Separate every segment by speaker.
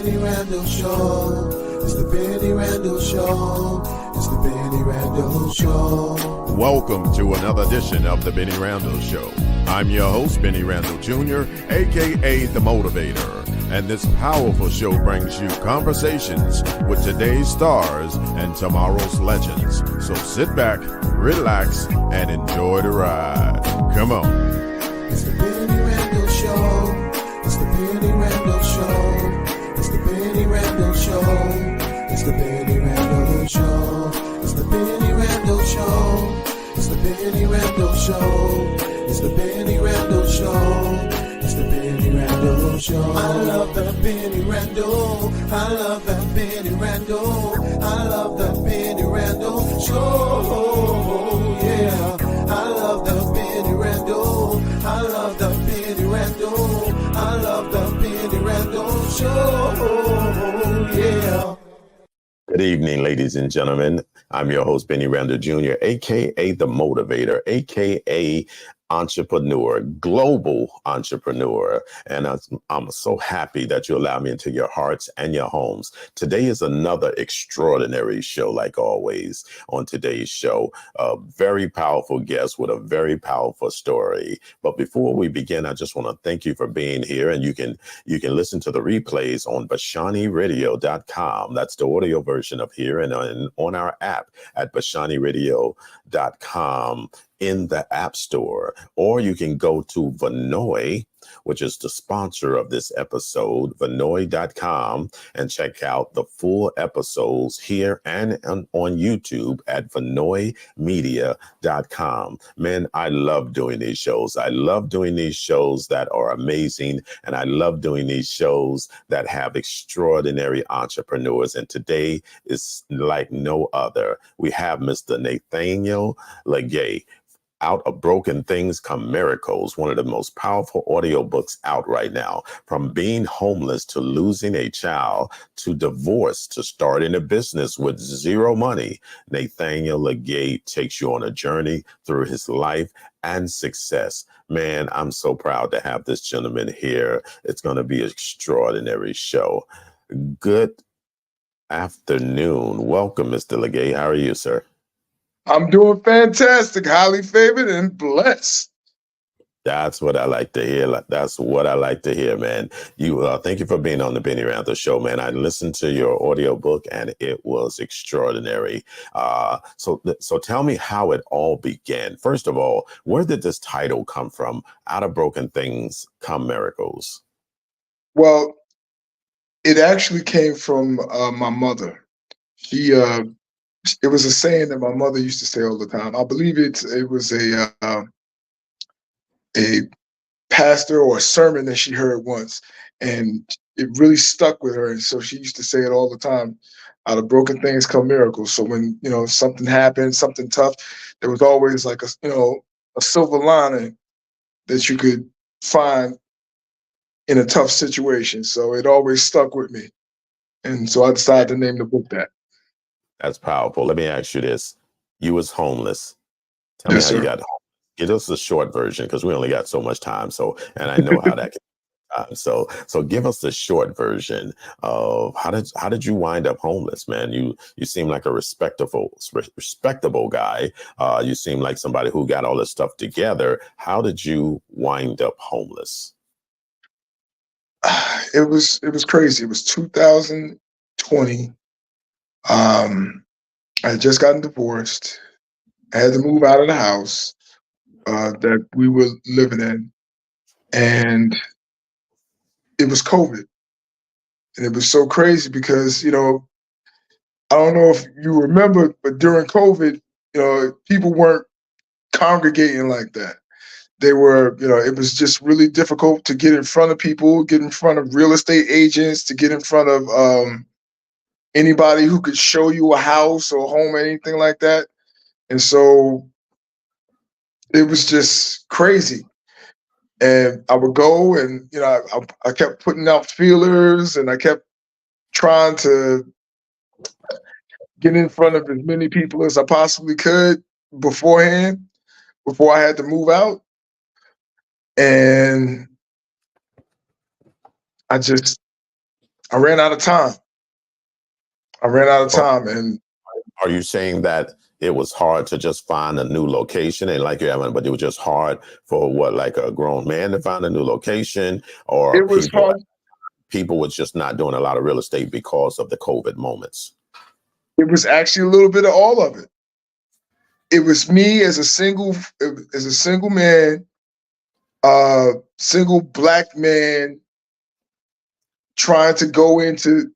Speaker 1: Bennie Randall Show. It's the Bennie Randall Show. It's the Bennie Randall Show.
Speaker 2: Welcome to another edition of the Bennie Randall Show. I'm your host, Bennie Randall Jr., a.k.a. The Motivator. And this powerful show brings you conversations with today's stars and tomorrow's legends. So sit back, relax, and enjoy the ride. Come on.
Speaker 1: It's the Bennie Randall Show. It's the Bennie Randall Show. It's the Bennie Randall Show. It's the Bennie Randall Show. It's the Bennie Randall Show. It's the Bennie Randall Show. It's the Bennie Randall Show. It's the Bennie Randall Show. I love the Bennie Randall. I love that Bennie Randall. I love the Bennie Randall Show. Yeah. I love the Bennie Randall. I love the Bennie Randall. I love the Bennie Randall Show. Yeah.
Speaker 3: Good evening, ladies and gentlemen. I'm your host, Bennie Randall Jr., a.k.a. The Motivator, a.k.a. entrepreneur, global entrepreneur. And I'm so happy that you allow me into your hearts and your homes. Today is another extraordinary show, like always. On today's show, a very powerful guest with a very powerful story. But before we begin, I just want to thank you for being here. And you can listen to the replays on BashaniRadio.com. That's the audio version of here, and on our app at BashaniRadio.com. in the App Store, or you can go to Vanoy, which is the sponsor of this episode, Vanoy.com, and check out the full episodes here and on YouTube at VanoyMedia.com. Man, I love doing these shows. I love doing these shows that are amazing, and I love doing these shows that have extraordinary entrepreneurs, and today is like no other. We have Mr. Nathaniel Lagay. Out of Broken Things Come Miracles, one of the most powerful audiobooks out right now. From being homeless to losing a child to divorce to starting a business with zero money, Nathaniel Lagay takes you on a journey through his life and success. Man, I'm so proud to have this gentleman here. It's going to be an extraordinary show. Good afternoon. Welcome, Mr. Lagay. How are you, sir?
Speaker 4: I'm doing fantastic, highly favored and blessed.
Speaker 3: That's what I like to hear. That's what I like to hear, man. Thank you for being on the Bennie Randall Show, man. I listened to your audiobook and it was extraordinary. So tell me how it all began. First of all, where did this title come from? Out of Broken Things Come Miracles.
Speaker 4: Well, it actually came from my mother. It was a saying that my mother used to say all the time. I believe it was a pastor or a sermon that she heard once, and it really stuck with her. And so she used to say it all the time. Out of broken things come miracles. So when something happened, something tough, there was always like a silver lining that you could find in a tough situation. So it always stuck with me, and so I decided to name the book that.
Speaker 3: That's powerful. Let me ask you this. You was homeless. Tell me how you got home. Give us the short version because we only got so much time. And I know how that can so give us the short version of how did you wind up homeless, man? You seem like a respectable guy. You seem like somebody who got all this stuff together. How did you wind up homeless?
Speaker 4: It was crazy. It was 2020. I had just gotten divorced. I had to move out of the house that we were living in, and it was COVID. And it was so crazy because, I don't know if you remember, but during COVID, people weren't congregating like that. They were, it was just really difficult to get in front of people, get in front of real estate agents, to get in front of anybody who could show you a house or a home, anything like that. And so it was just crazy. And I would go and, I kept putting out feelers, and I kept trying to get in front of as many people as I possibly could beforehand, before I had to move out. And I just I ran out of time. And
Speaker 3: Are you saying that it was hard to just find a new location, and like you haven't, but it was just hard for what, like a grown man to find a new location, or
Speaker 4: it was hard.
Speaker 3: people was just not doing a lot of real estate because of the COVID moments?
Speaker 4: It was actually a little bit of all of it. It was me as a single man, single black man trying to go into,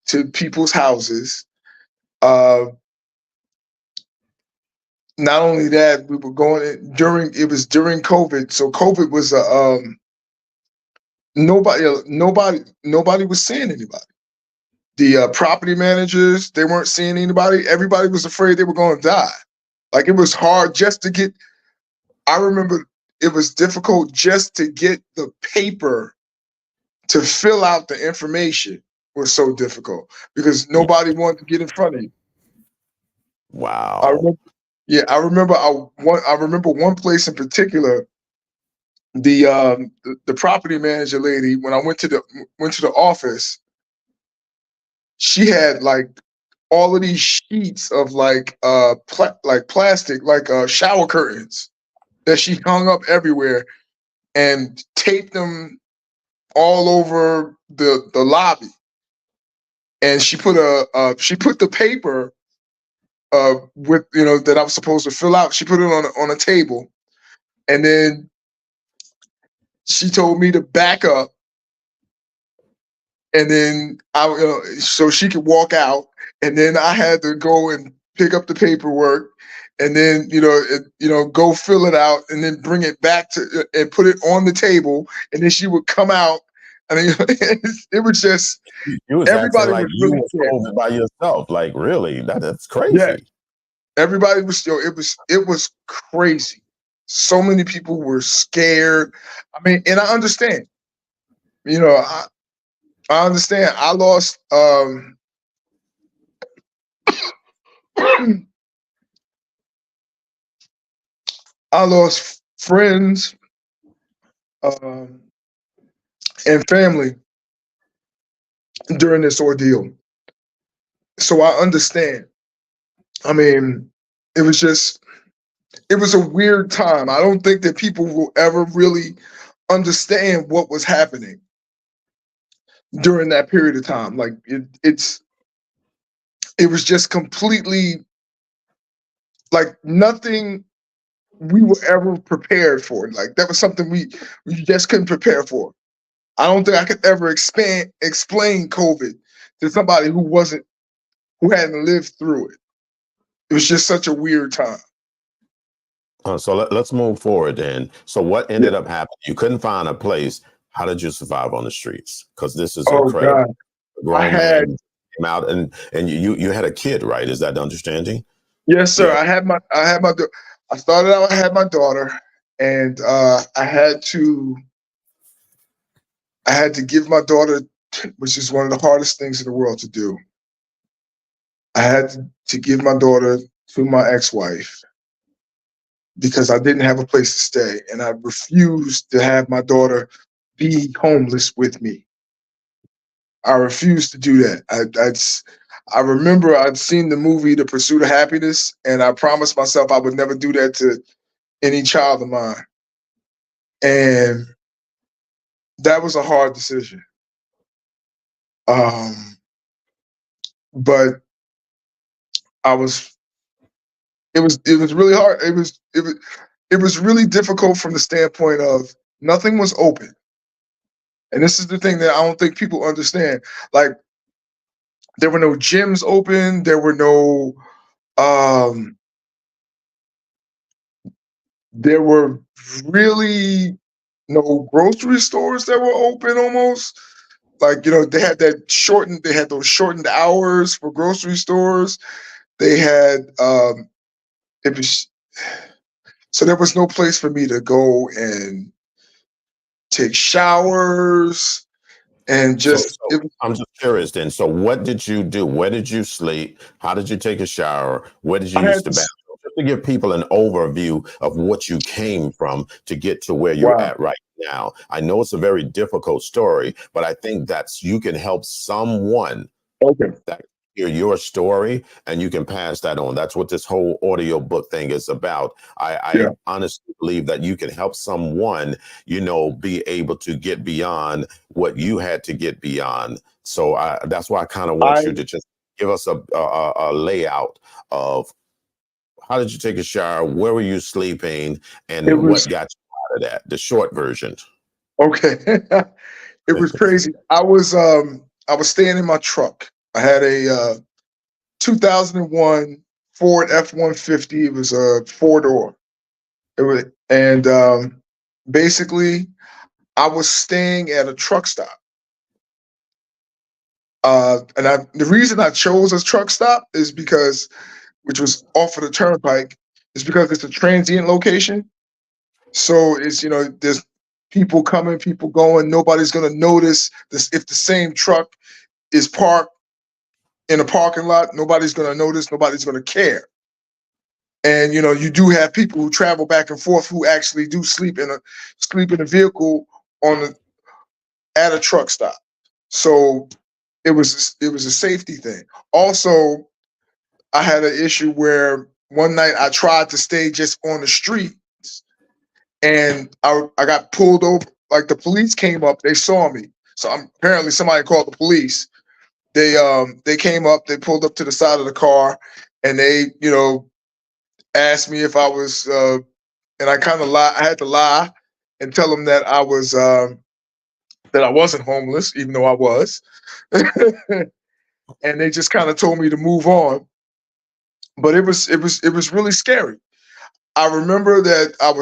Speaker 4: to people's houses. Not only that, we were going in during COVID. So COVID was nobody was seeing anybody. The property managers, they weren't seeing anybody. Everybody was afraid they were going to die. Like, it was hard just to get. I remember it was difficult just to get the paper to fill out the information was so difficult because nobody wanted to get in front of you.
Speaker 3: Wow.
Speaker 4: I remember one place in particular. The property manager lady, when I went to the office, she had like all of these sheets of plastic, shower curtains that she hung up everywhere and taped them all over the lobby. And she put the paper with that I was supposed to fill out. She put it on a table, and then she told me to back up, and then so she could walk out, and then I had to go and pick up the paperwork, and then go fill it out, and then bring it back and put it on the table, and then she would come out. I mean, it was just everybody was really
Speaker 3: over by yourself. Like, really, that's crazy.
Speaker 4: Yeah, everybody was still. It was crazy. So many people were scared. I mean, and I understand. I understand. I lost. I lost friends and family during this ordeal. So I understand. I mean, it was a weird time. I don't think that people will ever really understand what was happening during that period of time. Like, it was just completely like nothing we were ever prepared for. Like, that was something we just couldn't prepare for. I don't think I could ever explain COVID to somebody who hadn't lived through it. It was just such a weird time.
Speaker 3: So let's move forward then. So what ended up happening? You couldn't find a place. How did you survive on the streets? Because this is incredible.
Speaker 4: God. I had
Speaker 3: came out and you had a kid, right? Is that the understanding?
Speaker 4: Yes, sir.
Speaker 3: Yeah.
Speaker 4: I had my I started out, I had my daughter, and I had to give my daughter, which is one of the hardest things in the world to do. I had to give my daughter to my ex-wife because I didn't have a place to stay, and I refused to have my daughter be homeless with me. I refused to do that. I remember I'd seen the movie The Pursuit of Happiness, and I promised myself I would never do that to any child of mine. And that was a hard decision. But it was really hard. It was really difficult from the standpoint of nothing was open. And this is the thing that I don't think people understand. Like, there were no gyms open. There were no, there were really no grocery stores that were open almost. Like, they had those shortened hours for grocery stores. They had, so there was no place for me to go and take showers. And just,
Speaker 3: I'm just curious then. So what did you do? Where did you sleep? How did you take a shower? Where did you use the bathroom? Just to give people an overview of what you came from to get to where you're at right now. I know it's a very difficult story, but I think that's you can help someone
Speaker 4: Okay.
Speaker 3: that hear your story and you can pass that on. That's what this whole audio book thing is about. I
Speaker 4: Yeah.
Speaker 3: honestly believe that you can help someone, you know, be able to get beyond what you had to get beyond. So that's why I kind of want
Speaker 4: I
Speaker 3: you to just give us a layout of how did you take a shower, where were you sleeping,
Speaker 4: it
Speaker 3: and
Speaker 4: was
Speaker 3: what got you out of that, the short version.
Speaker 4: okay. It was crazy. I was staying in my truck. I had a 2001 Ford F-150. It was a four-door. It was, and basically, I was staying at a truck stop. The reason I chose a truck stop is because, which was off of the turnpike, is because it's a transient location. So it's, you know, there's people coming, people going. Nobody's gonna notice this if the same truck is parked in a parking lot. Nobody's gonna notice. Nobody's gonna care. And you know, you do have people who travel back and forth who actually do sleep in a vehicle on the at a truck stop. So it was a safety thing. Also, I had an issue where one night I tried to stay just on the street, and I got pulled over. Like the police came up, they saw me. So apparently somebody called the police. They came up, they pulled up to the side of the car, and they, you know, asked me if I was and I kind of lie. I had to lie and tell them that I wasn't homeless, even though I was. And they just kind of told me to move on. But it was really scary. I remember that I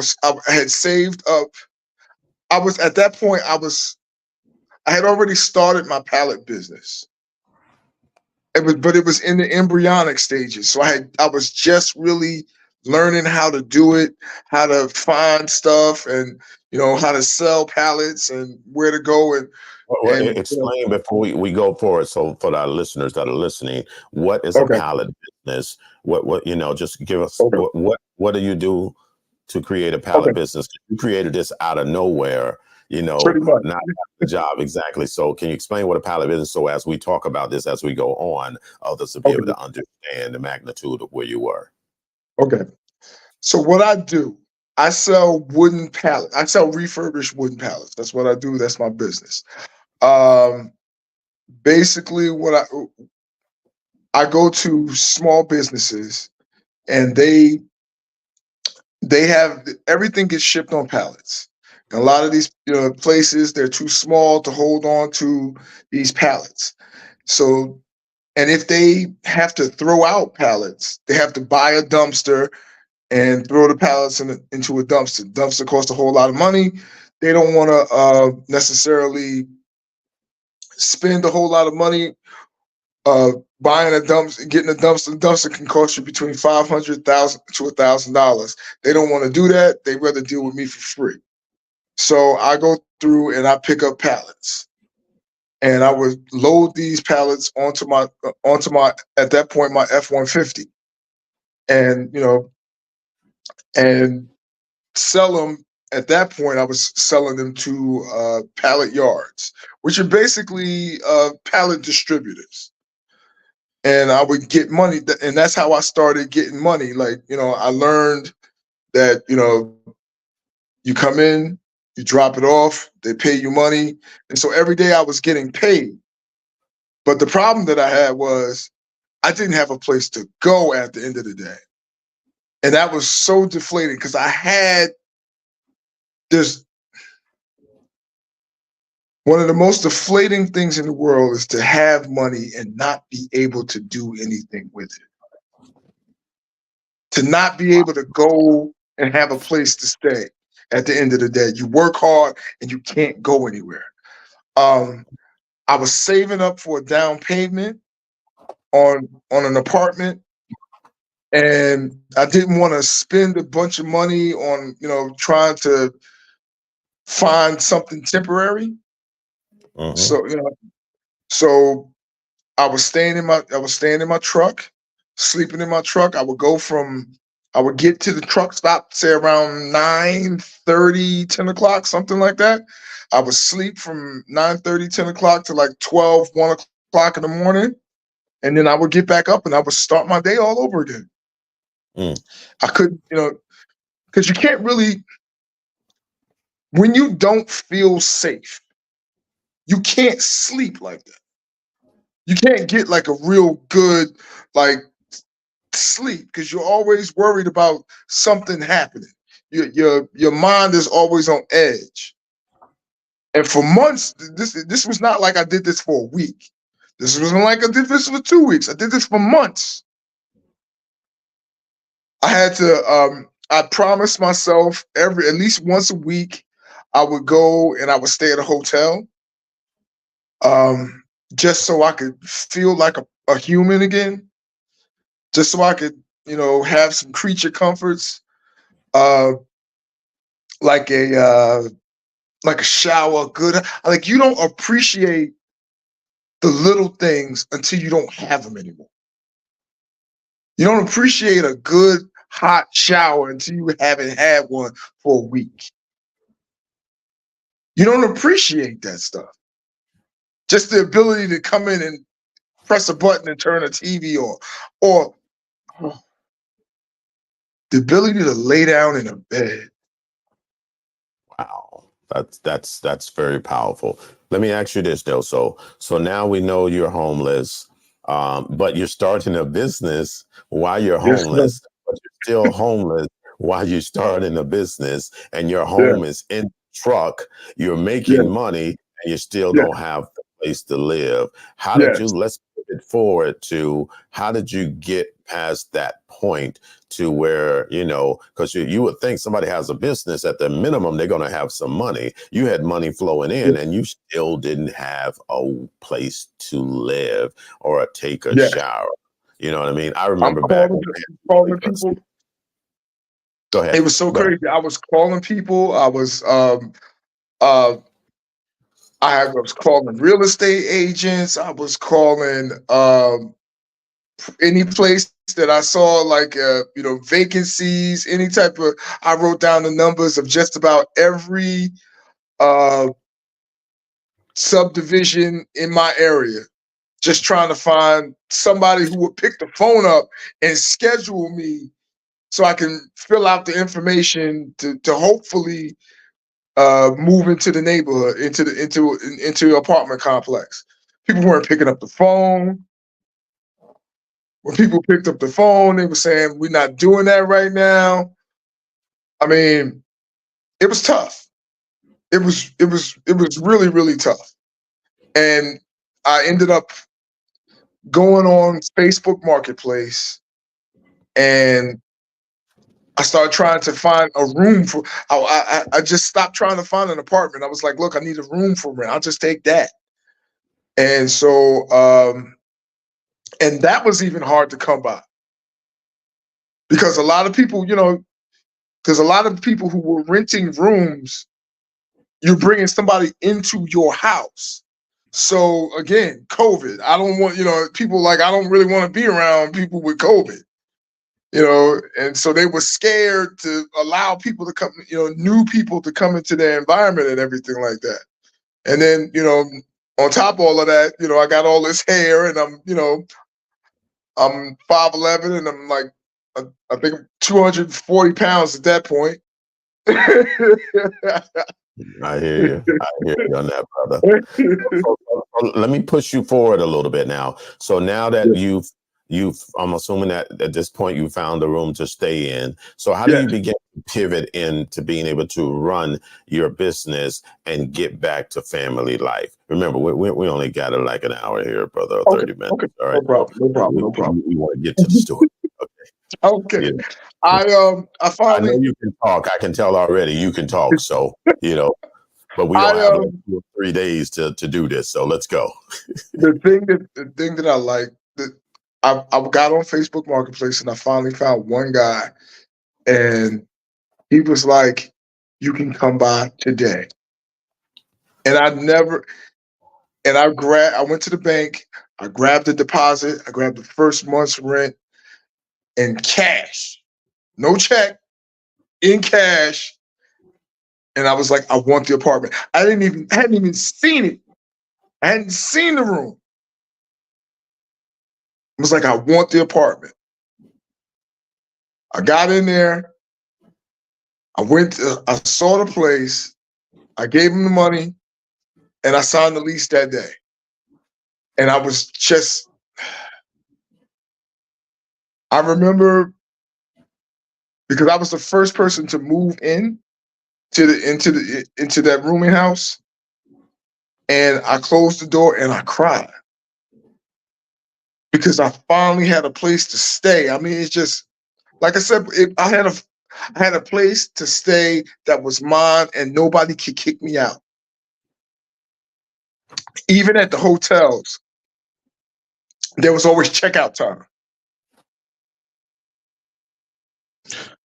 Speaker 4: had saved up. I was at that point. I had already started my pallet business. But it was in the embryonic stages. So I was just really learning how to do it, how to find stuff, and you know how to sell pallets and where to go and you know,
Speaker 3: Explain before we go forward. So for our listeners that are listening, what is a
Speaker 4: okay,
Speaker 3: pallet business? What you know? Just give us
Speaker 4: okay,
Speaker 3: what do you do to create a
Speaker 4: okay,
Speaker 3: pallet business? You created this out of nowhere. You know,
Speaker 4: pretty much.
Speaker 3: not the job exactly. So can you explain what a pallet business? So as we talk about this, as we go on, others will be able
Speaker 4: Okay,
Speaker 3: to understand the magnitude of where you were.
Speaker 4: okay. So what I do, I sell wooden pallets. I sell refurbished wooden pallets. That's what I do. That's my business. Um, Basically, I go to small businesses and they have everything gets shipped on pallets. And a lot of these places they're too small to hold on to these pallets. So, and if they have to throw out pallets, they have to buy a dumpster and throw the pallets into a dumpster. Dumpster costs a whole lot of money. They don't want to necessarily spend a whole lot of money buying a dumpster, getting a dumpster. The dumpster can cost you between $500,000 to $1,000. They don't want to do that. They rather deal with me for free. So I go through and I pick up pallets, and I would load these pallets onto my at that point my F-150, and you know, and sell them. At that point, I was selling them to pallet yards, which are basically pallet distributors. And I would get money, and that's how I started getting money. Like, you know, I learned that, you know, you come in, you drop it off, they pay you money. And so every day I was getting paid. But the problem that I had was I didn't have a place to go at the end of the day. And that was so deflating because there's one of the most deflating things in the world is to have money and not be able to do anything with it. To not be able to go and have a place to stay at the end of the day. You work hard and you can't go anywhere. I was saving up for a down payment on an apartment, and I didn't want to spend a bunch of money on, you know, trying to find something temporary.
Speaker 3: Mm-hmm.
Speaker 4: So, you know, so I was staying in my truck, sleeping in my truck. I would go from I would get to the truck stop, say around 9:30, 10 o'clock, something like that. I would sleep from 9:30, 10 o'clock to like 12, 1 o'clock in the morning. And then I would get back up and I would start my day all over again. I couldn't, because you can't really, when you don't feel safe, you can't sleep like that. You can't get like a real good, like, sleep because you're always worried about something happening. Your mind is always on edge. And for months, this was not like I did this for a week. This wasn't like I did this for 2 weeks. I did this for months. I had to I promised myself at least once a week I would go and I would stay at a hotel. Just so I could feel like a human again. Just so I could, have some creature comforts, like a shower, good. Like you don't appreciate the little things until you don't have them anymore. You don't appreciate a good hot shower until you haven't had one for a week. You don't appreciate that stuff. Just the ability to come in and press a button and turn a TV on, or the ability to lay down in a bed.
Speaker 3: Wow, that's very powerful. Let me ask you this though. So now we know you're homeless, but you're starting a business while you're homeless, but you're still homeless while you're starting a business, and your home is in the truck. You're making money, and you still don't have the place to live. How did you? Let's put it forward to how did you get past that point to where, because you would think somebody has a business, at the minimum, they're going to have some money. You had money flowing in and you still didn't have a place to live or take a shower. You know what I mean? I remember calling people. Go ahead.
Speaker 4: It was so crazy. I was calling people. I was calling real estate agents. I was calling any place that I saw like vacancies, any type of. I wrote down the numbers of just about every subdivision in my area, just trying to find somebody who would pick the phone up and schedule me so I can fill out the information to hopefully move into the neighborhood, into the apartment complex. People weren't picking up the phone. When people picked up the phone, they were saying, "We're not doing that right now." I mean, it was tough. It was really, really tough. And I ended up going on Facebook Marketplace, and I started trying to find a room for. I just stopped trying to find an apartment. I was like, "Look, I need a room for rent. I'll just take that." And so, and that was even hard to come by because a lot of people, because a lot of people who were renting rooms, you're bringing somebody into your house. So again, COVID. I don't want, people like, I don't really want to be around people with COVID, and so they were scared to allow people to come, new people to come into their environment and everything like that. And then, on top of all of that, I got all this hair and I'm 5'11" and I'm like, I think I'm 240 pounds at that point.
Speaker 3: I hear you on that, brother. So let me push you forward a little bit now. So now that you've I'm assuming that at this point you found a room to stay in. So how do you begin to pivot into being able to run your business and get back to family life? Remember, we only got like an hour here, brother, or 30 minutes.
Speaker 4: Okay.
Speaker 3: All right.
Speaker 4: No problem.
Speaker 3: We want to get to the story.
Speaker 4: Okay.
Speaker 3: Yeah.
Speaker 4: I finally.
Speaker 3: I know you can talk. I can tell already you can talk. So, but we don't have like 2 or 3 days to do this. So let's go.
Speaker 4: The thing that I like, that I got on Facebook Marketplace and I finally found one guy, and he was like, "You can come by today." And I went to the bank, I grabbed the deposit, I grabbed the first month's rent in cash. no check, in cash. And I was like, I want the apartment. I hadn't even seen it. I hadn't seen the room. I was like, I want the apartment. I got in there. I saw the place. I gave him the money, and I signed the lease that day. And I was just, I remember, because I was the first person to move in into that rooming house, and I closed the door and I cried because I finally had a place to stay. I mean, it's just like I said, I had a place to stay that was mine, and nobody could kick me out. Even at the hotels, there was always checkout time.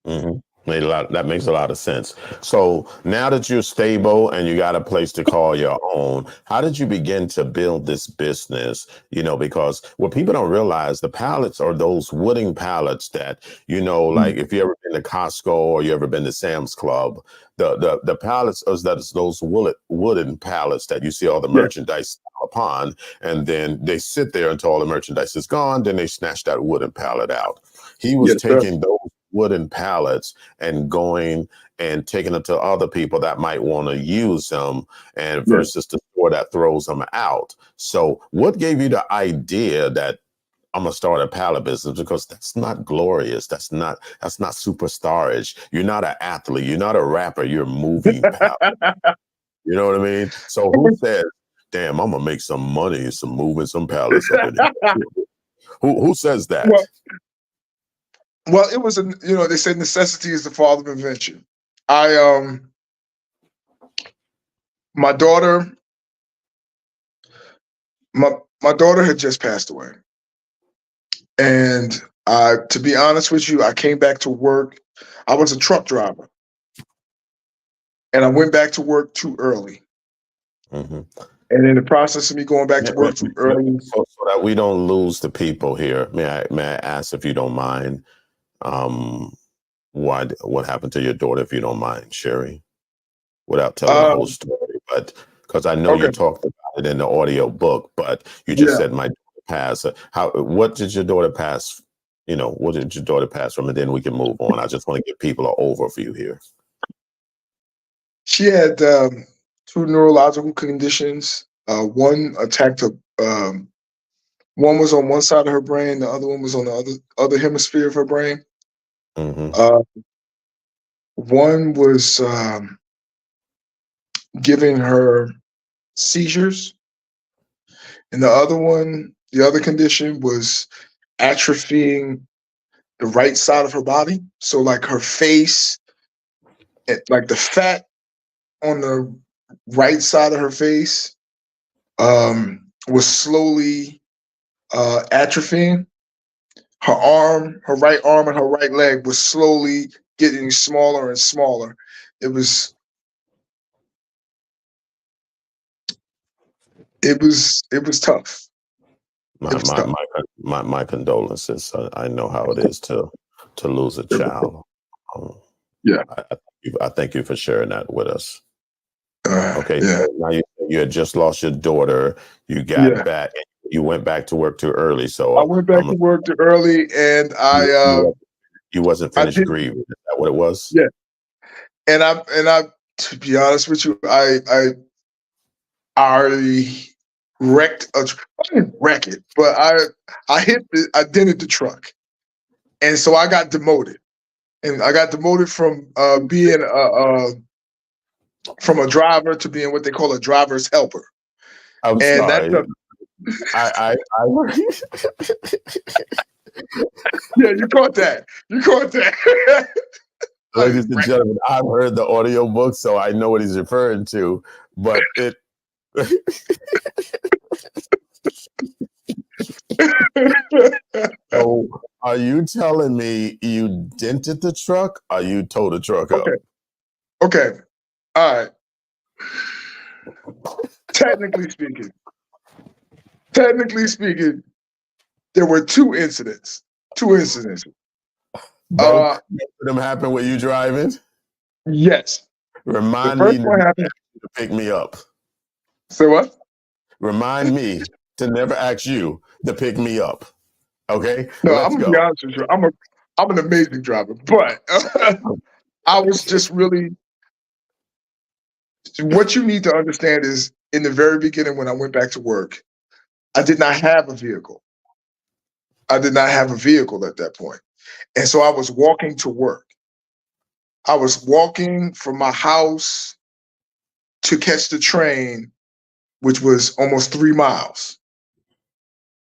Speaker 3: Mm-hmm. That makes a lot of sense. So now that you're stable and you got a place to call your own, how did you begin to build this business? You know, because what people don't realize, the pallets are those wooden pallets that, you know, like if you ever been to Costco or you ever been to Sam's Club, the pallets is those wooden pallets that you see all the merchandise upon, and then they sit there until all the merchandise is gone. Then they snatch that wooden pallet out. He was taking those wooden pallets and going and taking them to other people that might want to use them, and versus the store that throws them out. So what gave you the idea that I'm gonna start a pallet business? Because that's not glorious. That's not superstarish. You're not an athlete. You're not a rapper. You're moving pallet. You know what I mean? So who says, damn, I'm gonna make some money, moving some pallets up in here? Who says that?
Speaker 4: Well, it was they say necessity is the father of invention. My daughter had just passed away. And to be honest with you, I came back to work. I was a truck driver. And I went back to work too early. And in the process of me going back to work too early.
Speaker 3: So that we don't lose the people here, may I ask, if you don't mind, what happened to your daughter, if you don't mind sharing, without telling the whole story? But because I know you talked about it in the audio book, but you just said my daughter passed. What did your daughter pass? You know, what did your daughter pass from? And then we can move on. I just want to give people an overview here.
Speaker 4: She had 2 neurological conditions. One attacked her. One was on one side of her brain. The other one was on the other hemisphere of her brain. One was giving her seizures, and the other condition was atrophying the right side of her body. So like her face, like the fat on the right side of her face was slowly atrophying. Her right arm and her right leg was slowly getting smaller and smaller. It was tough.
Speaker 3: My condolences. I know how it is to lose a child. I thank you for sharing that with us. Okay, so now you had just lost your daughter. You got back. You went back to work too early. So
Speaker 4: I went back to work too early, and
Speaker 3: you wasn't finished grieving. Is that what it was?
Speaker 4: Yeah, and I to be honest with you, I wrecked I didn't wreck it, but I dented the truck, and so I got demoted, and I got demoted from being from a driver to being what they call a driver's helper.
Speaker 3: I'm sorry. I
Speaker 4: yeah, you caught that.
Speaker 3: Ladies and gentlemen, I've heard the audio book, so I know what he's referring to, but it. So, are you telling me you dented the truck, or you towed the truck up?
Speaker 4: Okay. All right. Technically speaking, there were two incidents.
Speaker 3: Both of them happen with you driving?
Speaker 4: Yes. The
Speaker 3: Remind me
Speaker 4: first one happened.
Speaker 3: to pick me up.
Speaker 4: Say what?
Speaker 3: Remind me to never ask you to pick me up. Okay?
Speaker 4: No,
Speaker 3: Let's
Speaker 4: I'm gonna
Speaker 3: go.
Speaker 4: be honest with you. I'm an amazing driver, but I was just really. What you need to understand is, in the very beginning, when I went back to work, I did not have a vehicle. I did not have a vehicle at that point, and so I was walking to work. I was walking from my house to catch the train, which was almost 3 miles.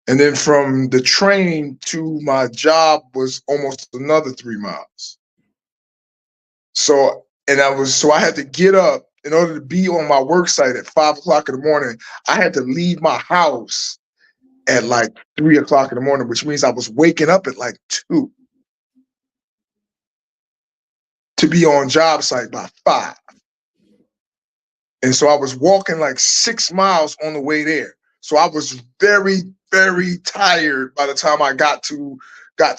Speaker 4: And then from the train to my job was almost another 3 miles. So I had to get up in order to be on my work site at 5 o'clock in the morning. I had to leave my house at like 3 o'clock in the morning, which means I was waking up at like 2 to be on job site by 5. And so I was walking like 6 miles on the way there. So I was very, very tired by the time I got to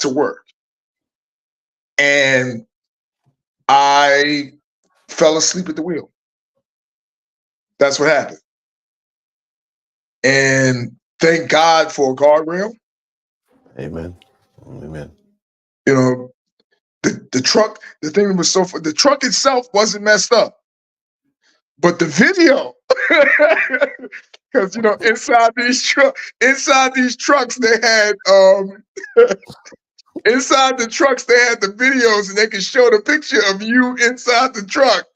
Speaker 4: work. And I fell asleep at the wheel. That's what happened. And thank God for a guardrail.
Speaker 3: Amen. Amen.
Speaker 4: You know, the truck, the thing that was the truck itself wasn't messed up. But the video, because inside these trucks they had inside the trucks they had the videos, and they could show the picture of you inside the truck.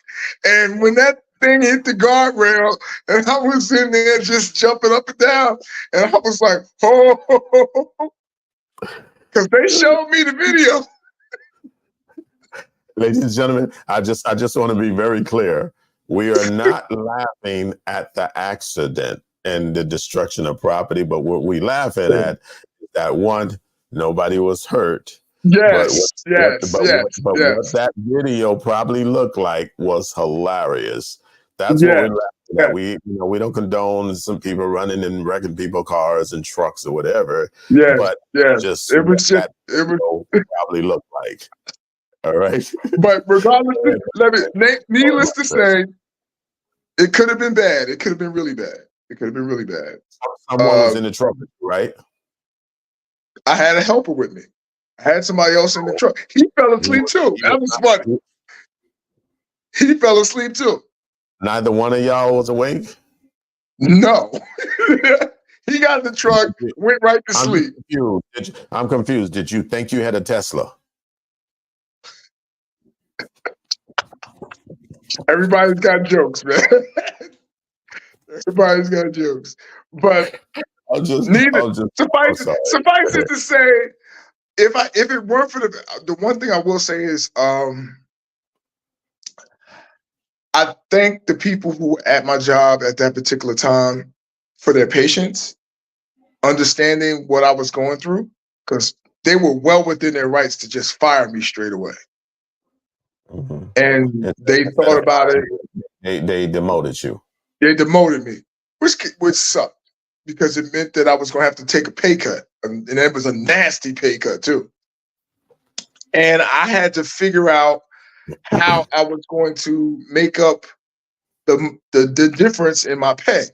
Speaker 4: And when that thing hit the guardrail, and I was in there just jumping up and down, and I was like, oh, because they showed me the video.
Speaker 3: Ladies and gentlemen, I just want to be very clear. We are not laughing at the accident and the destruction of property, but what we laughing at is that, one, nobody was hurt.
Speaker 4: Yes,
Speaker 3: What that video probably looked like was hilarious. That's what we're laughing at. We don't condone some people running and wrecking people's cars and trucks or whatever. But just it was probably looked like. All right.
Speaker 4: But regardless, needless to say, it could have been bad. It could have been really bad. It could have been really bad.
Speaker 3: Someone was in the truck, right?
Speaker 4: I had a helper with me. I had somebody else in the truck. He fell asleep too. That was funny. He fell asleep too.
Speaker 3: Neither one of y'all was awake?
Speaker 4: No. He got in the truck, went right to sleep.
Speaker 3: I'm confused. Did you think you had a Tesla?
Speaker 4: Everybody's got jokes, man. Everybody's got jokes. But suffice it to say, if it weren't for the one thing I will say is I thank the people who were at my job at that particular time for their patience, understanding what I was going through, because they were well within their rights to just fire me straight away. Mm-hmm. And they thought about it.
Speaker 3: They demoted you.
Speaker 4: They demoted me, which sucked, because it meant that I was going to have to take a pay cut, and it was a nasty pay cut too. And I had to figure out how I was going to make up the difference in my pay,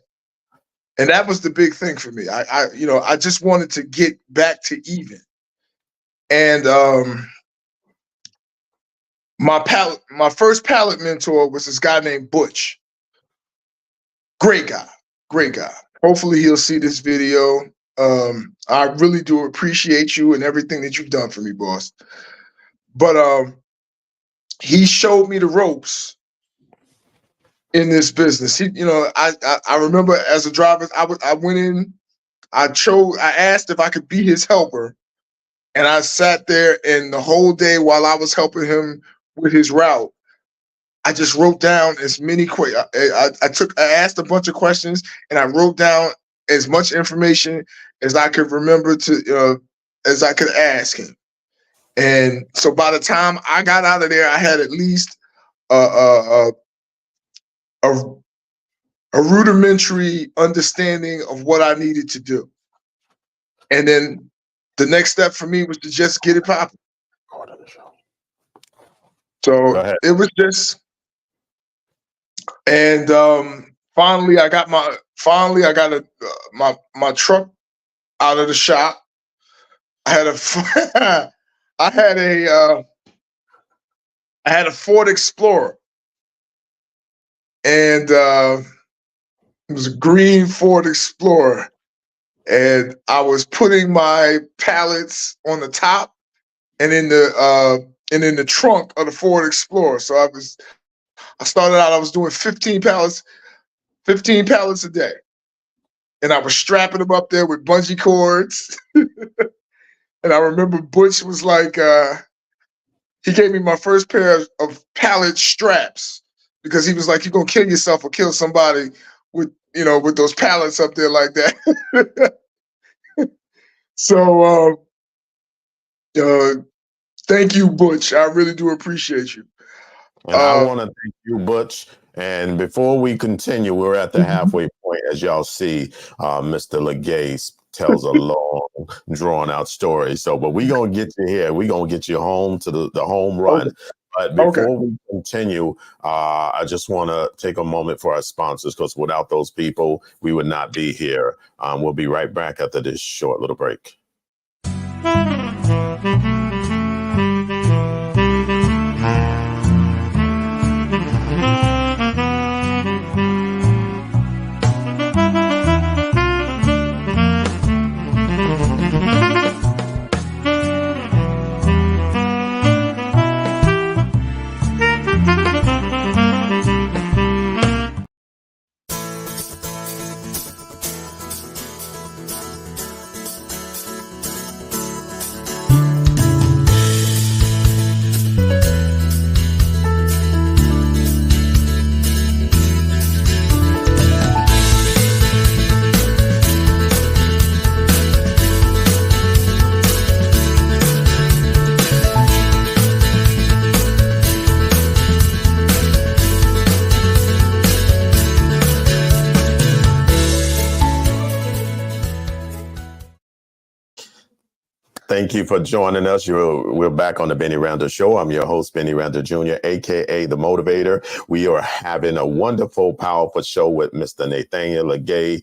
Speaker 4: and that was the big thing for me. I just wanted to get back to even, and my first pallet mentor was this guy named Butch. Great guy. Hopefully he'll see this video. I really do appreciate you and everything that you've done for me, boss. But he showed me the ropes in this business. I remember as a driver, I went in, I asked if I could be his helper, and I sat there, and the whole day while I was helping him with his route, I just wrote down as many questions. I asked a bunch of questions, and I wrote down as much information as I could remember as I could ask him. And so by the time I got out of there, I had at least a rudimentary understanding of what I needed to do. And then the next step for me was to just get it popping.
Speaker 3: Go
Speaker 4: So
Speaker 3: ahead.
Speaker 4: it was just, and finally I got my truck out of the shop. I had a I had a I had a Ford Explorer, and it was a green Ford Explorer, and I was putting my pallets on the top and in the trunk of the Ford Explorer. So I started out, I was doing 15 pallets a day, and I was strapping them up there with bungee cords. And I remember Butch was like, he gave me my first pair of pallet straps because he was like, "You're gonna kill yourself or kill somebody with those pallets up there like that." So thank you, Butch. I really do appreciate you.
Speaker 3: And I want to thank you, Butch. And before we continue, we're at the halfway point. As y'all see, Mr. Lagay tells a long, drawn-out story. So, but we're going to get you here. We're going to get you home to the home run.
Speaker 4: Okay.
Speaker 3: But
Speaker 4: Okay.
Speaker 3: before we continue, I just want to take a moment for our sponsors, because without those people, we would not be here. We'll be right back after this short little break. Thank you for joining us. We're back on the Bennie Randall Show. I'm your host, Bennie Randall Jr., a.k.a. The Motivator. We are having a wonderful, powerful show with Mr. Nathaniel Lagay.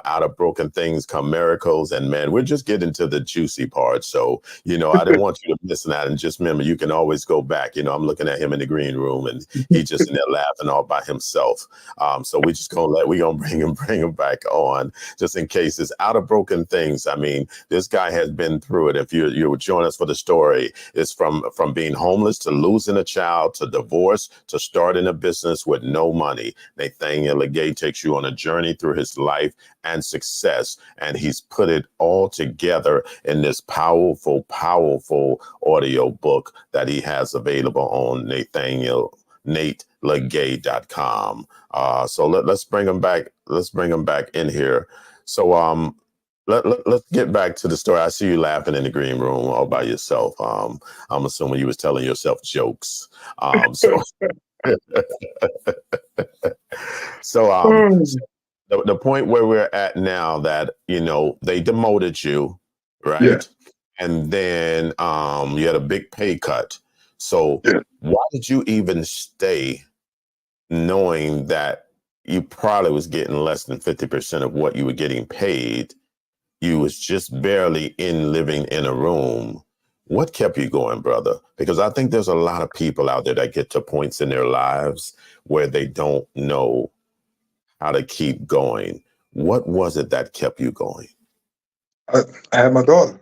Speaker 3: Out of broken things come miracles. And, man, we're just getting to the juicy part. So, I didn't want you to miss that. And just remember, you can always go back. I'm looking at him in the green room, and he's just in there laughing all by himself. So we're just going to bring him back on, just in case it's out of broken things. I mean, this guy has been through it. If you would join us for the story, it's from being homeless to losing a child to divorce to starting a business with no money. Nathaniel Lagay takes you on a journey through his life and success, and he's put it all together in this powerful, powerful audio book that he has available on NateLagay.com. So let's bring him back. Let's bring him back in here. So let's get back to the story. I see you laughing in the green room all by yourself. I'm assuming you was telling yourself jokes. So the point where we're at now, that they demoted you, right?
Speaker 4: Yeah.
Speaker 3: And then you had a big pay cut. So why did you even stay, knowing that you probably was getting less than 50% of what you were getting paid? You was just barely living in a room. What kept you going, brother? Because I think there's a lot of people out there that get to points in their lives where they don't know how to keep going. What was it that kept you going?
Speaker 4: I had my daughter.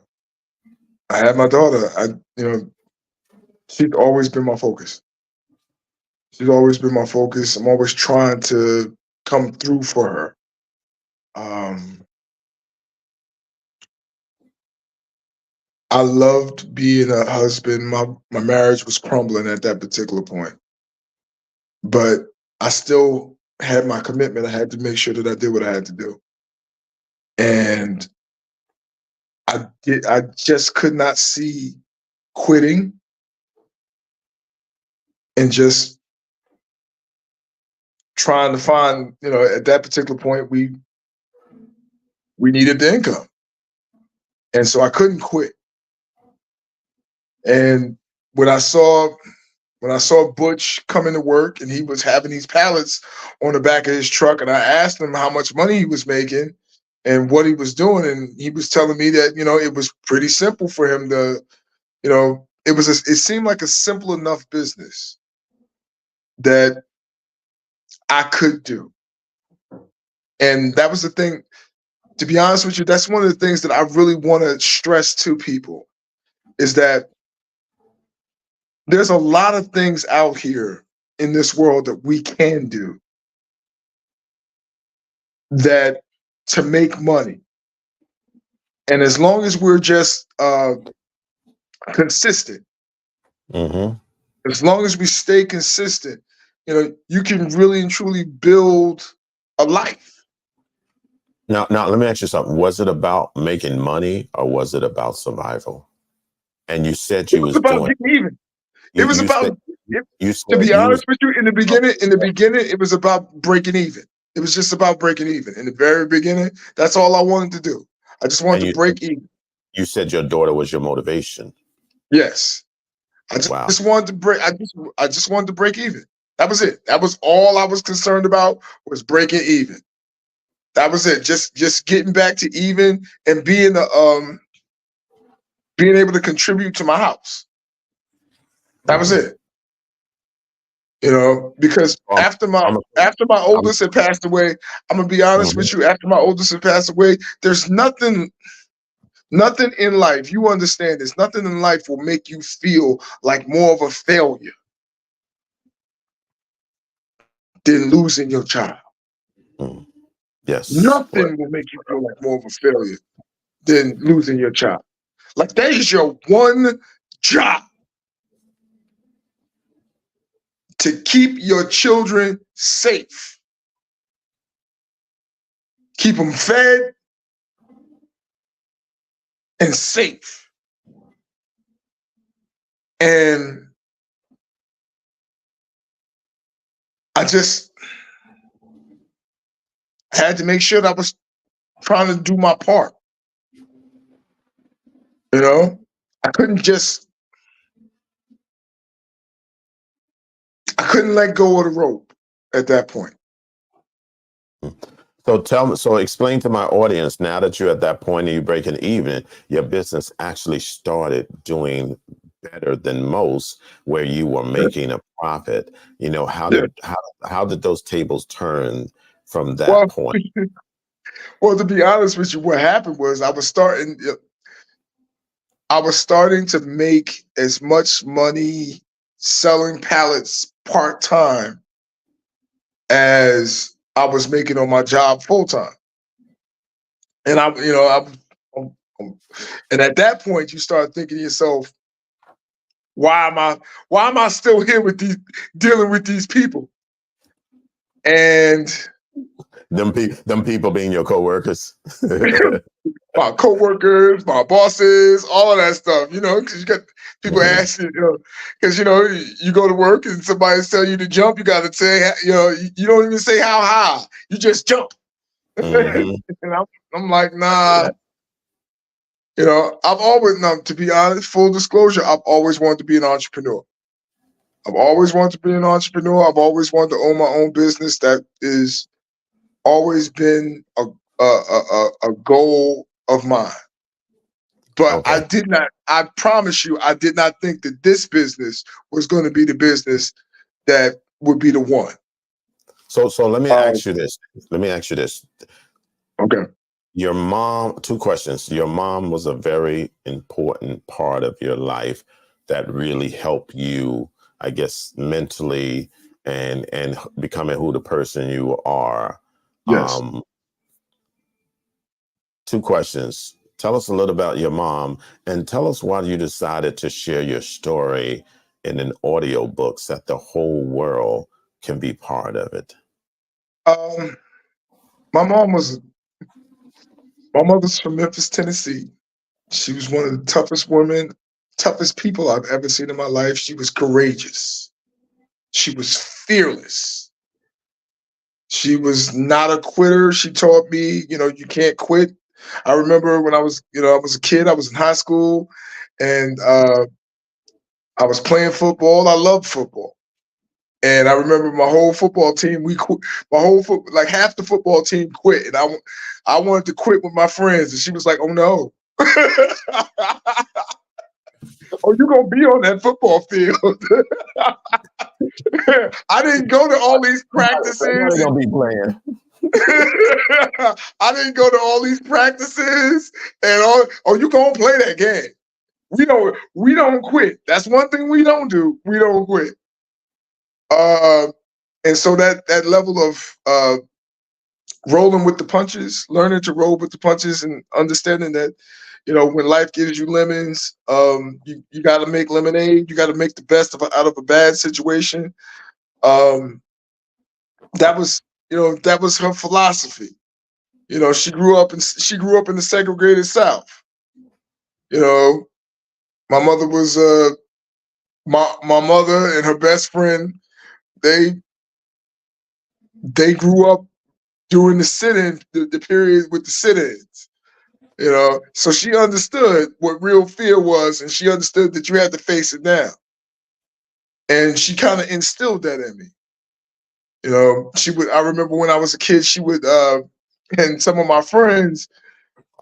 Speaker 4: She's always been my focus. She's always been my focus. I'm always trying to come through for her. I loved being a husband. My marriage was crumbling at that particular point, but I still had my commitment. I had to make sure that I did what I had to do, and I just could not see quitting and just trying to find. At that particular point, we needed the income, and so I couldn't quit. And when I saw when I saw Butch coming to work and he was having these pallets on the back of his truck, and I asked him how much money he was making and what he was doing, and he was telling me that, you know, it was pretty simple for him to, you know, it seemed like a simple enough business that I could do. And that was the thing, to be honest with you, that's one of the things that I really want to stress to people, is that there's a lot of things out here in this world that we can do that to make money. And as long as we're just consistent, as long as we stay consistent, you know, you can really and truly build a life.
Speaker 3: Now, let me ask you something. Was it about making money or was it about survival? And you said you was
Speaker 4: about
Speaker 3: doing.
Speaker 4: getting even. It was about. To be honest with you, in the beginning, it was about breaking even. It was just about breaking even. In the very beginning, that's all I wanted to do. I just wanted to break even.
Speaker 3: You said your daughter was your motivation.
Speaker 4: Yes. I just wanted to break. I just wanted to break even. That was it. That was all I was concerned about, was breaking even. That was it. Just getting back to even and being able to contribute to my house. That was it. You know, because after my oldest had passed away, I'm gonna be honest with you. After my oldest had passed away, there's nothing in life. You understand this? Nothing in life will make you feel like more of a failure than losing your child.
Speaker 3: Yes.
Speaker 4: Nothing will make you feel like more of a failure than losing your child. Like, that is your one job, to keep your children safe. Keep them fed and safe. And I just had to make sure that I was trying to do my part. You know, I couldn't let go of the rope at that point.
Speaker 3: So explain to my audience, now that you're at that point and you're breaking even, your business actually started doing better than most, where you were making a profit. You know, how did those tables turn from that point?
Speaker 4: Well, to be honest with you, what happened was I was starting to make as much money selling pallets part-time as I was making on my job full-time. And and at that point you start thinking to yourself, why am I still here dealing with these people? And
Speaker 3: them people being your coworkers.
Speaker 4: My coworkers, my bosses, all of that stuff, you know, because you got people asking, you know, because, you know, you go to work and somebody's telling you to jump, you got to say, you know, you don't even say how high, you just jump. And I'm like, nah. You know, I've always, to be honest, full disclosure, I've always wanted to be an entrepreneur. I've always wanted to be an entrepreneur. I've always wanted to own my own business. That is always been a goal of mine. But I promise you, I did not think that this business was going to be the business that would be the one.
Speaker 3: So let me ask you this.
Speaker 4: Okay.
Speaker 3: Your mom, two questions. Your mom was a very important part of your life that really helped you, I guess, mentally and becoming who the person you are.
Speaker 4: Yes.
Speaker 3: Two questions. Tell us a little about your mom, and tell us why you decided to share your story in an audio book so that the whole world can be part of it.
Speaker 4: My mother's from Memphis, Tennessee. She was one of the toughest people I've ever seen in my life. She was courageous. She was fearless. She was not a quitter. She taught me, you know, you can't quit. I remember when I was a kid, I was in high school, and I was playing football. I loved football. And I remember my whole football team, we quit. Like half the football team quit. And I wanted to quit with my friends. And she was like, oh no. Oh, you're going to be on that football field. I didn't go to all these practices.
Speaker 3: You're going to be playing.
Speaker 4: I didn't go to all these practices and oh, you gonna play that game. We don't quit. That's one thing we don't do. We don't quit. And so that level of rolling with the punches, learning to roll with the punches, and understanding that, when life gives you lemons, you got to make lemonade. You got to make the best out of a bad situation. That was her philosophy. She grew up in the segregated South. My mother was my mother and her best friend. They grew up during the sit-in, the period with the sit-ins. So she understood what real fear was, and she understood that you had to face it now. And she kind of instilled that in me. I remember when I was a kid, she would, and some of my friends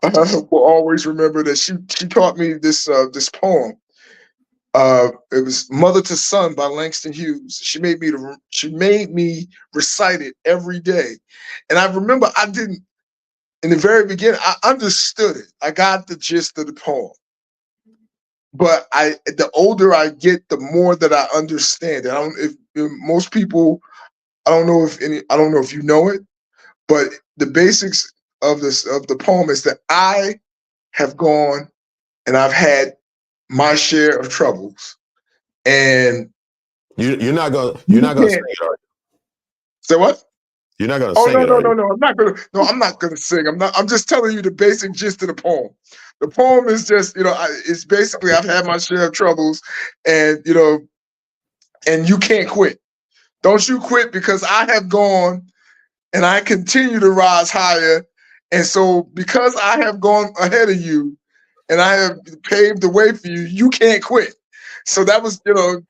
Speaker 4: will always remember that she taught me this poem. It was Mother to Son by Langston Hughes. She made me recite it every day. And I remember in the very beginning, I understood it. I got the gist of the poem. But the older I get, the more that I understand it. Most people, I don't know if you know it, but the basics of the poem is that I have gone and I've had my share of troubles, and
Speaker 3: you're not gonna sing it, are you?
Speaker 4: Say what?
Speaker 3: You're not gonna
Speaker 4: sing
Speaker 3: it.
Speaker 4: No, I'm not gonna sing. I'm just telling you the basic gist of the poem. The poem is just, it's basically I've had my share of troubles, and and you can't quit. Don't you quit, because I have gone and I continue to rise higher. And so because I have gone ahead of you and I have paved the way for you, you can't quit. So that was,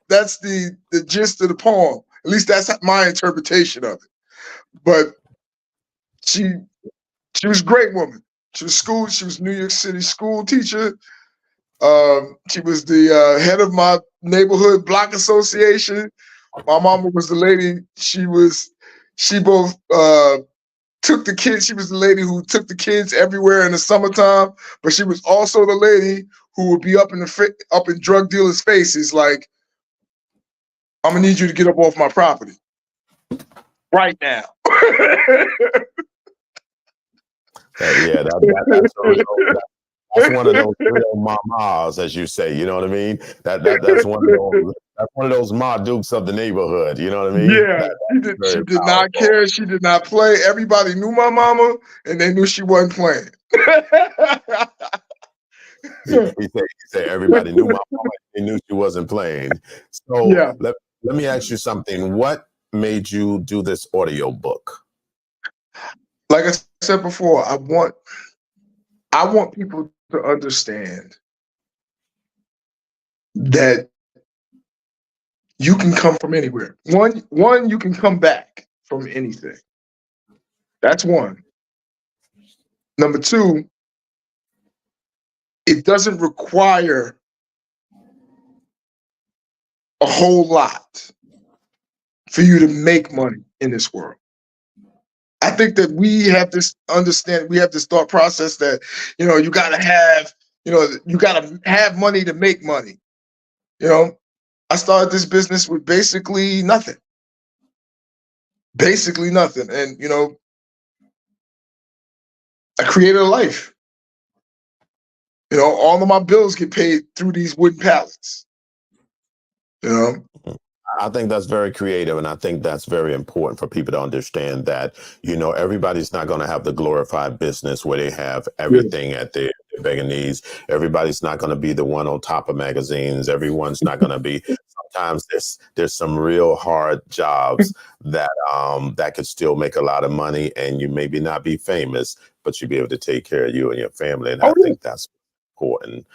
Speaker 4: that's the gist of the poem. At least that's my interpretation of it. But she was a great woman. She was New York City school teacher. She was the head of my neighborhood block association. My mama was the lady. She both took the kids. She was the lady who took the kids everywhere in the summertime, but she was also the lady who would be up in drug dealers' faces, like, I'm gonna need you to get up off my property right now.
Speaker 3: That's one of those real mamas, as you say. You know what I mean? That's one of those Ma Dukes of the neighborhood. You know what I mean?
Speaker 4: Yeah, she did not care. She did not play. Everybody knew my mama, and they knew she wasn't playing.
Speaker 3: he said everybody knew my mama. They knew she wasn't playing. So
Speaker 4: yeah.
Speaker 3: Let me ask you something. What made you do this audio book?
Speaker 4: Like I said before, I want people to understand that you can come from anywhere. One, you can come back from anything. That's one. Number two, it doesn't require a whole lot for you to make money in this world. I think that we have this thought process that, you gotta have money to make money. I started this business with basically nothing. And, I created a life. All of my bills get paid through these wooden pallets.
Speaker 3: I think that's very creative, and I think that's very important for people to understand that, everybody's not going to have the glorified business where they have everything at their begging knees. Everybody's not going to be the one on top of magazines. Everyone's not going to be. Sometimes there's some real hard jobs that could still make a lot of money, and you maybe not be famous, but you'll be able to take care of you and your family. And I think that's important,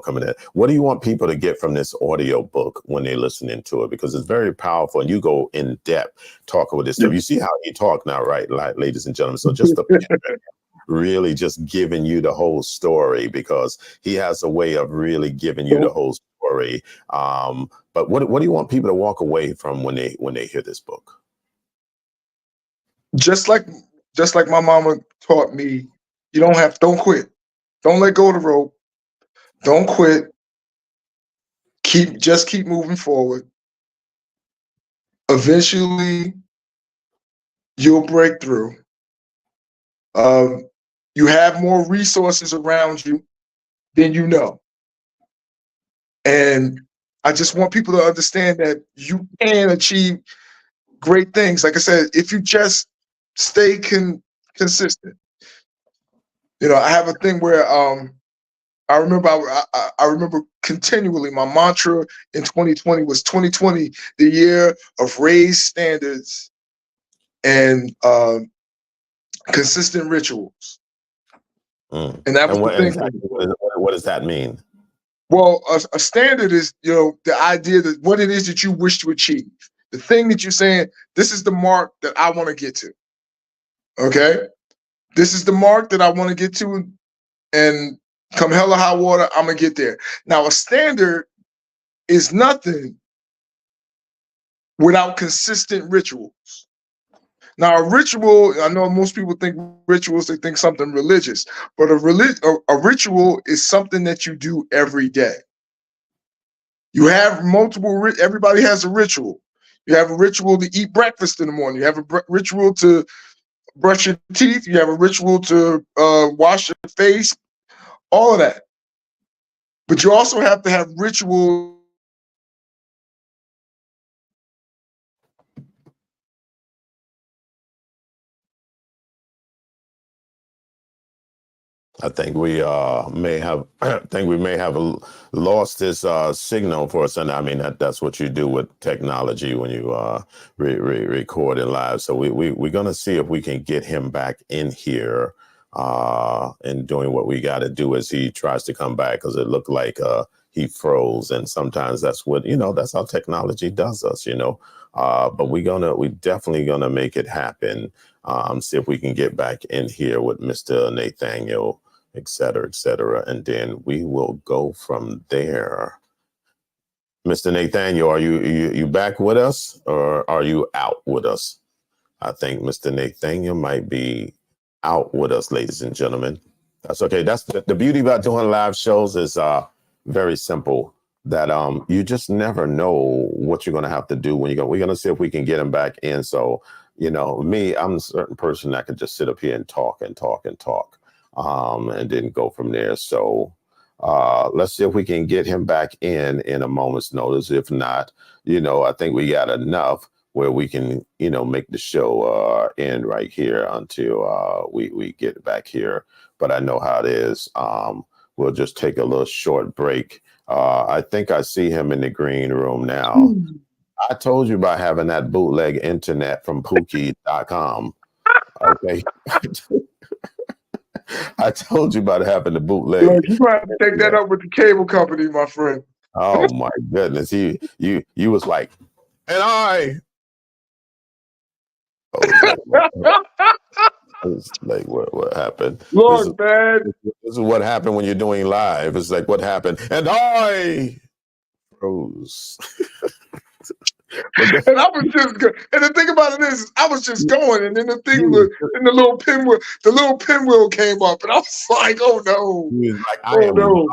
Speaker 3: coming in. What do you want people to get from this audio book when they're listening to it? Because it's very powerful, and you go in depth talking with this stuff. You see how he talk now, right, like, ladies and gentlemen? So just the really just giving you the whole story, because he has a way of really giving you the whole story. But what do you want people to walk away from when they hear this book?
Speaker 4: Just like my mama taught me, don't quit. Don't let go of the rope. Don't quit. Just keep moving forward. Eventually, you'll break through. You have more resources around you than you know. And I just want people to understand that you can achieve great things. Like I said, if you just stay consistent. I have a thing where I remember continually, my mantra in 2020 was 2020, the year of raised standards and consistent rituals. And that was the thing.
Speaker 3: Exactly, what does that mean?
Speaker 4: Well, a standard is, the idea that what it is that you wish to achieve. The thing that you're saying, this is the mark that I want to get to. Okay? This is the mark that I want to get to, and come hell or high water, I'm going to get there. Now, a standard is nothing without consistent rituals. Now, a ritual, I know most people think rituals, they think something religious, but a ritual is something that you do every day. You have multiple, everybody has a ritual. You have a ritual to eat breakfast in the morning. You have a ritual to brush your teeth. You have a ritual to wash your face, all of that. But you also have to have rituals.
Speaker 3: I think we may have lost this signal for us, and I mean that's what you do with technology when you record it live. So we're gonna see if we can get him back in here and doing what we got to do as he tries to come back, because it looked like he froze, and sometimes that's what that's how technology does us, But we definitely gonna make it happen. See if we can get back in here with Mr. Nathaniel, et cetera, and then we will go from there. Mr. Nathaniel, are you back with us, or are you out with us? I think Mr. Nathaniel might be out with us, ladies and gentlemen. That's okay. That's the beauty about doing live shows is very simple. That you just never know what you're going to have to do when you go. We're going to see if we can get him back in. So, me, I'm a certain person that could just sit up here and talk and then go from there. So let's see if we can get him back in a moment's notice. If not, I think we got enough where we can, make the show end right here until we get back here. But I know how it is. We'll just take a little short break. I think I see him in the green room now. I told you about having that bootleg internet from Pookie.com. Okay. I told you about having the bootleg.
Speaker 4: Look, you have to take that up with the cable company, my friend.
Speaker 3: Oh my goodness. You was like, and I. It's like what happened?
Speaker 4: Look, man.
Speaker 3: This is what happened when you're doing live. It's like what happened, and I froze.
Speaker 4: And I was just good. And the thing about it is, I was just going, and then the thing was, and the little pinwheel came up, and I was like, "Oh no!"
Speaker 3: He was like, "I am gone.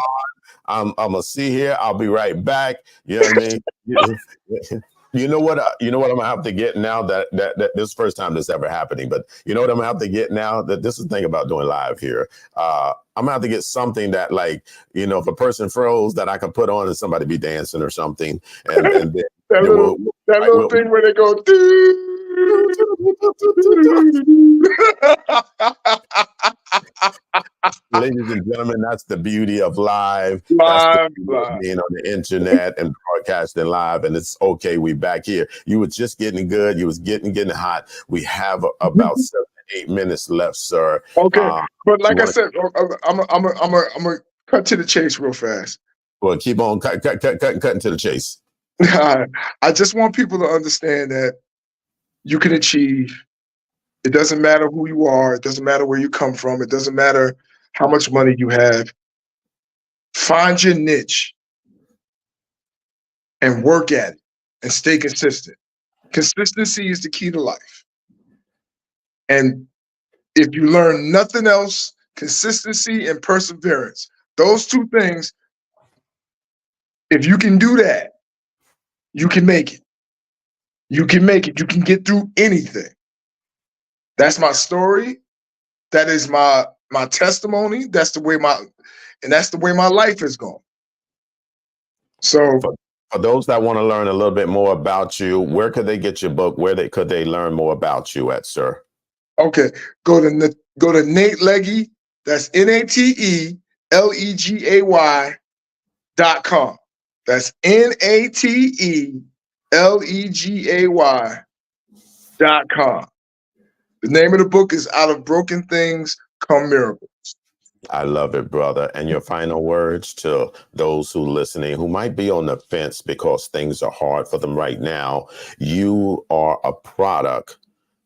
Speaker 3: I'm gonna see here. I'll be right back." You know what I mean? You know what I'm gonna have to get now that this is the first time this ever happening, but you know what I'm gonna have to get now that this is the thing about doing live here. I'm gonna have to get something that, like, if a person froze, that I can put on and somebody be dancing or something, and then
Speaker 4: that little thing where they go.
Speaker 3: Ladies and gentlemen, that's the beauty of live. That's the beauty of being on the internet and broadcasting live, and it's okay. We back here. You were just getting good. You was getting hot. We have about 7 to 8 minutes left, sir.
Speaker 4: Okay, but like I said, I'm a cut to the chase real fast.
Speaker 3: Well, keep on cutting to the chase.
Speaker 4: I just want people to understand that you can achieve. It doesn't matter who you are. It doesn't matter where you come from. It doesn't matter how much money you have. Find your niche and work at it and stay consistent. Consistency is the key to life. And if you learn nothing else, consistency and perseverance, those two things, if you can do that, you can make it. You can make it. You can get through anything. That's my story. That is my testimony. That's the way my life is going. So
Speaker 3: for those that want to learn a little bit more about you, where could they get your book? Could they learn more about you at, sir?
Speaker 4: Okay, go to Nate Lagay. That's NATELEGAY.com. That's NATELEGAY.com. The name of the book is Out of Broken Things Come Miracles.
Speaker 3: I love it, brother. And your final words to those who listening who might be on the fence because things are hard for them right now. You are a product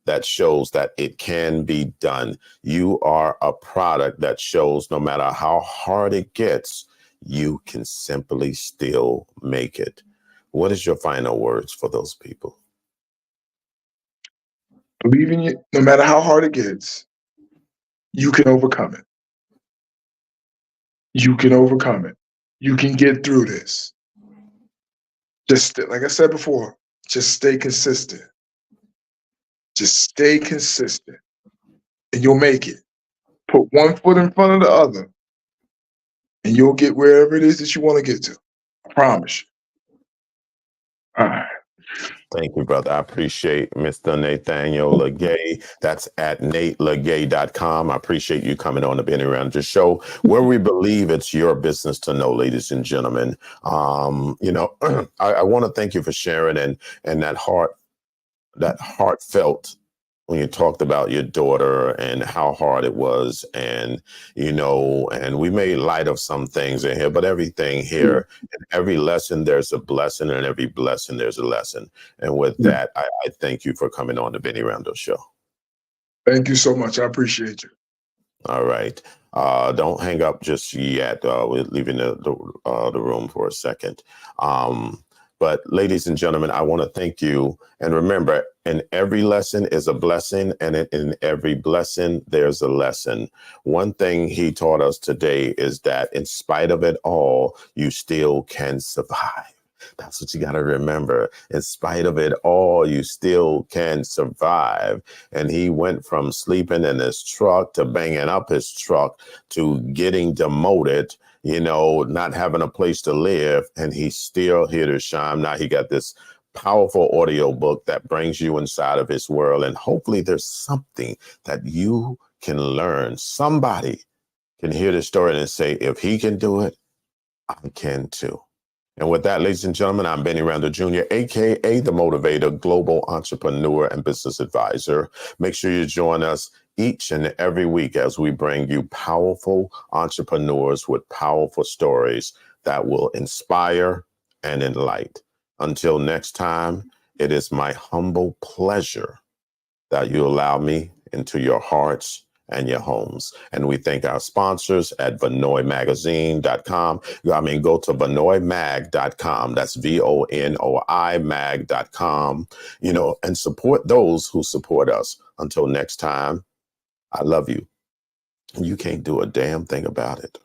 Speaker 3: that shows that it can be done. You are a product that shows no matter how hard it gets, you can simply still make it. What is your final words for those people?
Speaker 4: Believe in you, no matter how hard it gets, you can overcome it. You can overcome it. You can get through this. Just like I said before, just stay consistent. Just stay consistent and you'll make it. Put one foot in front of the other and you'll get wherever it is that you want to get to. I promise you. All right.
Speaker 3: Thank you, brother. I appreciate Mr. Nathaniel Lagay. That's at NateLagay.com. I appreciate you coming on the Bennie Randall Show, where we believe it's your business to know, ladies and gentlemen. I want to thank you for sharing and that heartfelt when you talked about your daughter and how hard it was, and we made light of some things in here, but everything here, in every lesson there's a blessing, and every blessing there's a lesson. And with that, I thank you for coming on the Bennie Randall Show.
Speaker 4: Thank you so much. I appreciate you.
Speaker 3: All right. Don't hang up just yet. We're leaving the room for a second. But ladies and gentlemen, I want to thank you. And remember, in every lesson is a blessing, and in every blessing, there's a lesson. One thing he taught us today is that in spite of it all, you still can survive. That's what you got to remember. In spite of it all, you still can survive. And he went from sleeping in his truck to banging up his truck to getting demoted, not having a place to live, and he's still here to shine. Now he got this powerful audio book that brings you inside of his world, and hopefully there's something that you can learn. Somebody can hear the story and say, if he can do it, I can too. And with that, ladies and gentlemen, I'm Bennie Randall Jr., a.k.a. The Motivator, Global Entrepreneur and Business Advisor. Make sure you join us each and every week as we bring you powerful entrepreneurs with powerful stories that will inspire and enlighten. Until next time, it is my humble pleasure that you allow me into your hearts and your homes. And we thank our sponsors at VonoiMagazine.com. Go to VonoiMag.com. That's VONOI mag.com, and support those who support us. Until next time, I love you. You can't do a damn thing about it.